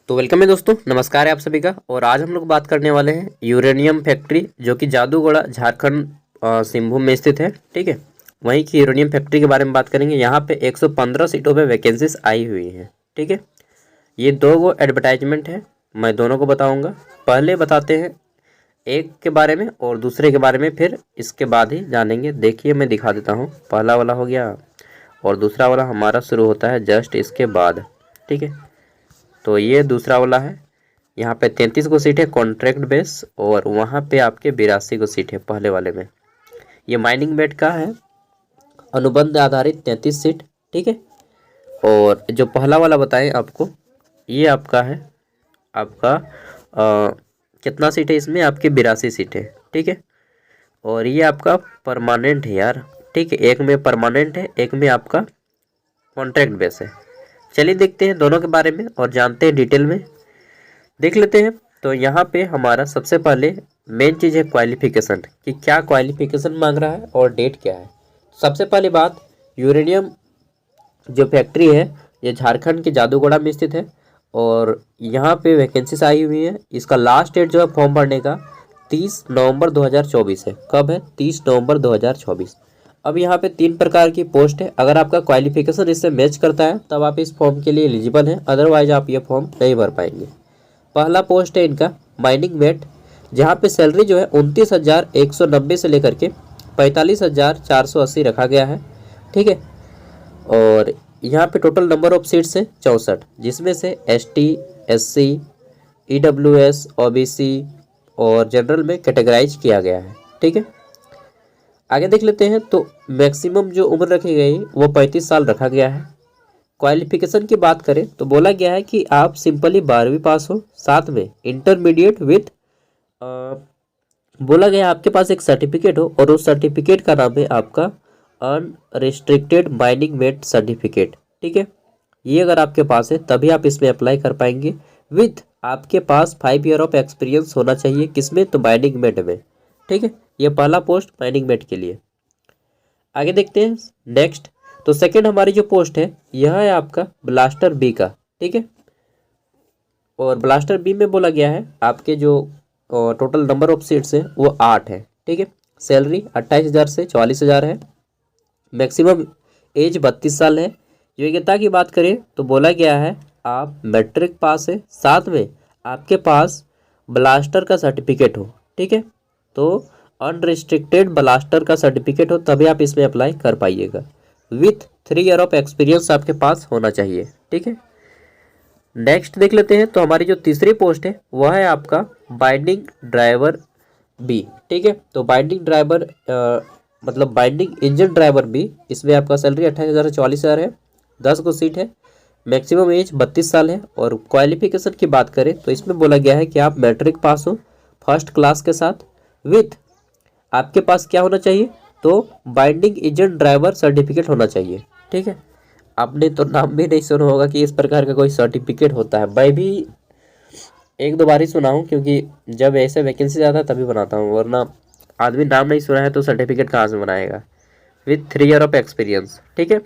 तो वेलकम है दोस्तों, नमस्कार है आप सभी का। और आज हम लोग बात करने वाले हैं यूरेनियम फैक्ट्री जो कि जादूगोड़ा झारखंड सिंहभूम में स्थित है। ठीक है, वहीं की यूरेनियम फैक्ट्री के बारे में बात करेंगे। यहाँ पे 115 सीटों पे वैकेंसीज आई हुई हैं। ठीक है, ये दो गो एडवर्टाइजमेंट है, मैं दोनों को बताऊँगा। पहले बताते हैं एक के बारे में और दूसरे के बारे में, फिर इसके बाद ही जानेंगे। देखिए मैं दिखा देता हूँ, पहला वाला हो गया और दूसरा वाला हमारा शुरू होता है जस्ट इसके बाद। ठीक है, तो ये दूसरा वाला है। यहाँ पे 33 को सीट है कॉन्ट्रैक्ट बेस, और वहाँ पे आपके 82 को सीट है पहले वाले में। ये माइनिंग बेड का है, अनुबंध आधारित 33 सीट। ठीक है, और जो पहला वाला बताएं आपको, ये आपका है, आपका कितना सीट है इसमें, आपके 82 सीट है। ठीक है, और ये आपका परमानेंट है यार। ठीक है, एक में परमानेंट है, एक में आपका कॉन्ट्रैक्ट बेस है। चलिए देखते हैं दोनों के बारे में और जानते हैं डिटेल में, देख लेते हैं। तो यहाँ पे हमारा सबसे पहले मेन चीज़ है क्वालिफिकेशन, कि क्या क्वालिफिकेशन मांग रहा है और डेट क्या है। सबसे पहली बात, यूरेनियम जो फैक्ट्री है ये झारखंड के जादूगोड़ा में स्थित है, और यहाँ पे वैकेंसीज आई हुई है। इसका लास्ट डेट जो है फॉर्म भरने का 30 नवंबर 2024 है। कब है? 30 नवंबर 2024। अब यहाँ पे 3 प्रकार की पोस्ट है। अगर आपका क्वालिफिकेशन इससे मैच करता है तब आप इस फॉर्म के लिए एलिजिबल हैं, अदरवाइज आप ये फॉर्म नहीं भर पाएंगे। पहला पोस्ट है इनका माइनिंग मेट, जहाँ पे सैलरी जो है 29,190 से लेकर के 45,480 रखा गया है। ठीक है, और यहाँ पे टोटल नंबर ऑफ सीट्स है 64, जिसमें से ST, SC, EWS, OBC और जनरल में कैटेगराइज किया गया है। ठीक है, आगे देख लेते हैं। तो मैक्सिमम जो उम्र रखी गई वो 35 साल रखा गया है। क्वालिफिकेशन की बात करें तो बोला गया है कि आप सिंपली 12वीं पास हो, साथ में इंटरमीडिएट विथ बोला गया आपके पास एक सर्टिफिकेट हो, और उस सर्टिफिकेट का नाम है आपका अनरिस्ट्रिक्टेड माइनिंग मेट सर्टिफिकेट। ठीक है, ये अगर आपके पास है तभी आप इसमें अप्लाई कर पाएंगे। विथ आपके पास 5 ईयर ऑफ एक्सपीरियंस होना चाहिए, किसमें? तो माइनिंग मेट में। ठीक है, ये पहला पोस्ट माइनिंग मेट के लिए। आगे देखते हैं नेक्स्ट। तो सेकंड हमारी जो पोस्ट है यह है आपका ब्लास्टर बी का। ठीक है, और ब्लास्टर बी में बोला गया है आपके जो टोटल नंबर ऑफ सीट्स है वो 8 है। ठीक है, सैलरी 28,000 से 44,000 है। मैक्सिमम एज 32 साल है। योग्यता की बात करें तो बोला गया है आप मैट्रिक पास है, साथ में आपके पास ब्लास्टर का सर्टिफिकेट हो। ठीक है, तो अनरिस्ट्रिक्टेड ब्लास्टर का सर्टिफिकेट हो तभी आप इसमें अप्लाई कर पाइएगा। विथ 3 ईयर ऑफ एक्सपीरियंस आपके पास होना चाहिए। ठीक है, नेक्स्ट देख लेते हैं। तो हमारी जो तीसरी पोस्ट है वह है आपका बाइंडिंग ड्राइवर बी। ठीक है, तो बाइंडिंग ड्राइवर मतलब बाइंडिंग इंजन ड्राइवर बी, इसमें आपका सैलरी 28,000 से 44,000 है। 10 को सीट है। मैक्सिमम एज 32 साल है। और क्वालिफिकेशन की बात करें तो इसमें बोला गया है कि आप मैट्रिक पास हो फर्स्ट क्लास के साथ, विथ आपके पास क्या होना चाहिए? तो बाइंडिंग इंजन ड्राइवर सर्टिफिकेट होना चाहिए। ठीक है, आपने तो नाम भी नहीं सुना होगा कि इस प्रकार का कोई सर्टिफिकेट होता है। मैं भी 1-2 बार ही सुना हूँ, क्योंकि जब ऐसे वैकेंसी आता है तभी बनाता हूँ, वरना आदमी नाम नहीं सुना है तो सर्टिफिकेट कहाँ से बनाएगा। With 3 year of experience. ठीक है,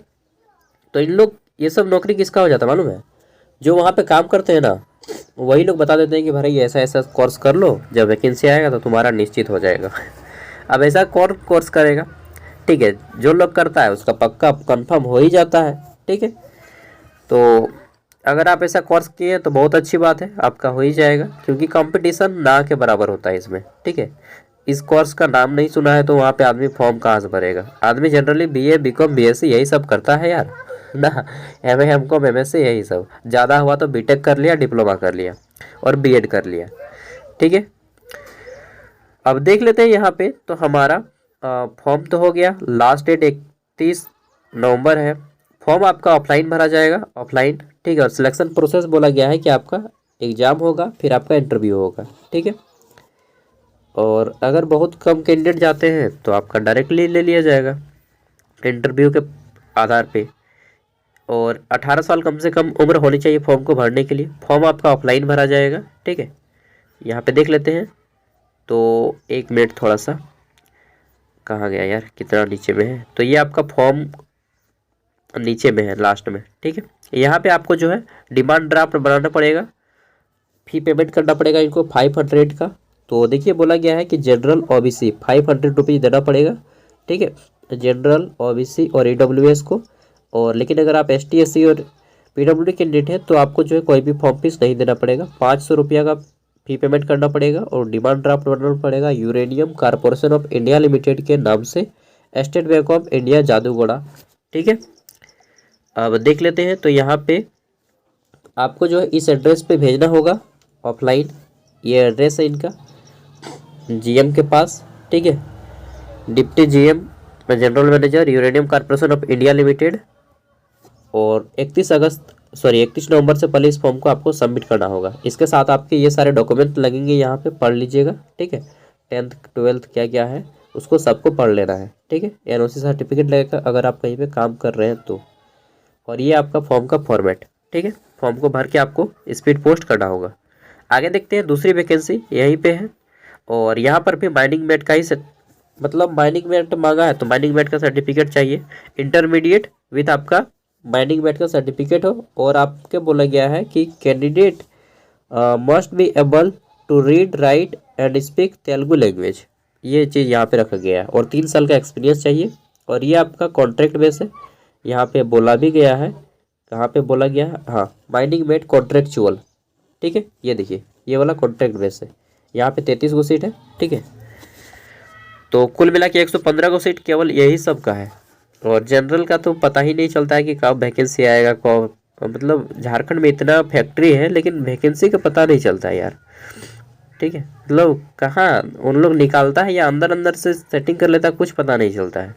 तो इन लोग ये सब नौकरी किसका हो जाता है मालूम है? जो वहाँ पे काम करते हैं ना, वही लोग बता देते हैं कि भाई ऐसा ऐसा कोर्स कर लो, जब वैकेंसी आएगा तो तुम्हारा निश्चित हो जाएगा। अब ऐसा कौन कोर्स करेगा? ठीक है, जो लोग करता है उसका पक्का कंफर्म हो ही जाता है। ठीक है, तो अगर आप ऐसा कोर्स किए तो बहुत अच्छी बात है, आपका हो ही जाएगा, क्योंकि कंपटीशन ना के बराबर होता है इसमें। ठीक है, इस कोर्स का नाम नहीं सुना है तो वहाँ पे आदमी फॉर्म कहाँ से भरेगा? आदमी जनरली BA, BCom, BSc यही सब करता है यार ना। MA, MCom, MSc यही सब, ज़्यादा हुआ तो BTech कर लिया, डिप्लोमा कर लिया और BEd कर लिया। ठीक है, अब देख लेते हैं यहाँ पे। तो हमारा फॉर्म तो हो गया, लास्ट डेट 31 नवंबर है। फॉर्म आपका ऑफलाइन भरा जाएगा, ऑफलाइन। ठीक है, और सिलेक्शन प्रोसेस बोला गया है कि आपका एग्ज़ाम होगा, फिर आपका इंटरव्यू होगा। ठीक है, और अगर बहुत कम कैंडिडेट जाते हैं तो आपका डायरेक्टली ले लिया जाएगा इंटरव्यू के आधार पे। और 18 साल कम से कम उम्र होनी चाहिए फॉर्म को भरने के लिए। फॉर्म आपका ऑफलाइन भरा जाएगा। ठीक है, यहाँ पे देख लेते हैं। तो 1 मिनट, थोड़ा सा कहाँ गया यार, कितना नीचे में है। तो ये आपका फॉर्म नीचे में है, लास्ट में। ठीक है, यहाँ पे आपको जो है डिमांड ड्राफ्ट बनाना पड़ेगा। फी पेमेंट करना पड़ेगा इनको 500 का। तो देखिए बोला गया है कि जनरल ओबीसी 500 रुपीज़ देना पड़ेगा, ठीक है, जनरल ओबीसी और ईडब्ल्यूएस को। और लेकिन अगर आप एसटी एससी और पीडब्ल्यूडी कैंडिडेट है तो आपको जो है कोई भी फॉर्म फीस नहीं देना पड़ेगा। 500 रुपया का फी पेमेंट करना पड़ेगा और डिमांड ड्राफ्ट बनाना पड़ेगा uranium corporation of India limited के नाम से, state bank of India Jaduguda, ठीक है। अब देख लेते हैं। तो यहाँ पे आपको जो है इस एड्रेस पे भेजना होगा ऑफलाइन, ये एड्रेस है इनका जीएम के पास, ठीक है, deputy GM general manager uranium corporation of India limited. और 31 नवंबर से पहले इस फॉर्म को आपको सबमिट करना होगा। इसके साथ आपके ये सारे डॉक्यूमेंट लगेंगे, यहाँ पे पढ़ लीजिएगा, ठीक है। 10th 12th क्या क्या है उसको सबको पढ़ लेना है, ठीक है। एनओसी सर्टिफिकेट लगेगा अगर आप कहीं पे काम कर रहे हैं तो। और ये आपका फॉर्म का फॉर्मेट, ठीक है। फॉर्म को भर के आपको स्पीड पोस्ट करना होगा। आगे देखते हैं, दूसरी वैकेंसी यहीं पे है और यहाँ पर भी माइनिंग मेट का ही मतलब माइनिंग मेट मांगा है तो माइनिंग मेट का सर्टिफिकेट चाहिए, इंटरमीडिएट विथ आपका माइनिंग मेट का सर्टिफिकेट हो। और आपके बोला गया है कि candidate must be able to read write and speak Telugu language, ये चीज़ यहाँ पे रखा गया है। और 3 साल का एक्सपीरियंस चाहिए। और ये आपका कॉन्ट्रैक्ट बेस है, यहाँ पे बोला भी गया है, कहाँ पे बोला गया है, हाँ, माइनिंग मेट कॉन्ट्रेक्चुअल, ठीक है। ये देखिए ये वाला कॉन्ट्रैक्ट बेस है, यहाँ पे 33 गो सीट है, ठीक है। तो कुल मिला के 115 गो सीट केवल यही सब का है। और जनरल का तो पता ही नहीं चलता है कि कब वैकेंसी आएगा, कब, मतलब झारखंड में इतना फैक्ट्री है लेकिन वैकेंसी का पता नहीं चलता है यार, ठीक है। मतलब कहाँ उन लोग निकालता है या अंदर अंदर से सेटिंग कर लेता है, कुछ पता नहीं चलता है,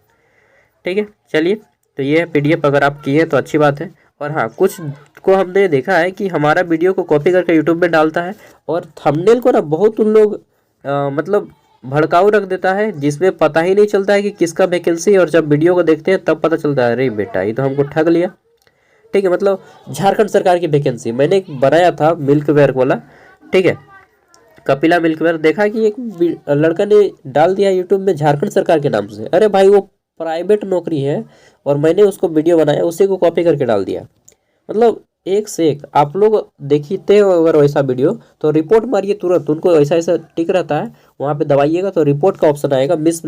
ठीक है। चलिए, तो ये है पीडीएफ, अगर आप किए तो अच्छी बात है। और हाँ, कुछ को हमने देखा है कि हमारा वीडियो को कॉपी करके यूट्यूब में डालता है और थंबनेल को ना बहुत उन लोग मतलब भड़काऊ रख देता है, जिसमें पता ही नहीं चलता है कि किसका वैकेंसी है। और जब वीडियो को देखते हैं तब पता चलता है अरे बेटा ये तो हमको ठग लिया, ठीक है। मतलब झारखंड सरकार की वैकेंसी मैंने एक बनाया था मिल्क वेयर वाला, ठीक है, कपिला मिल्क वेयर। देखा कि एक लड़का ने डाल दिया यूट्यूब में झारखंड सरकार के नाम से, अरे भाई वो प्राइवेट नौकरी है और मैंने उसको वीडियो बनाया, उसी को कॉपी करके डाल दिया। मतलब एक से एक आप लोग देखते हो अगर वैसा वीडियो तो रिपोर्ट मारिए तुरंत, उनको ऐसा ऐसा टिक रहता है, वहाँ पे दबाइएगा तो रिपोर्ट का ऑप्शन आएगा, मिस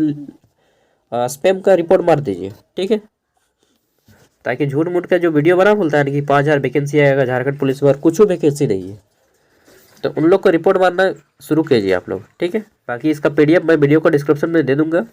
स्पैम का रिपोर्ट मार दीजिए, ठीक है। ताकि झूठ मूठ का जो वीडियो बना बोलता है ना कि 5000 वैकेंसी आएगा झारखंड पुलिस में, और कुछ वैकेंसी नहीं है, तो उन लोग को रिपोर्ट मारना शुरू कीजिए आप लोग, ठीक है। बाकी इसका पीडीएफ मैं वीडियो को डिस्क्रिप्शन में दे दूंगा,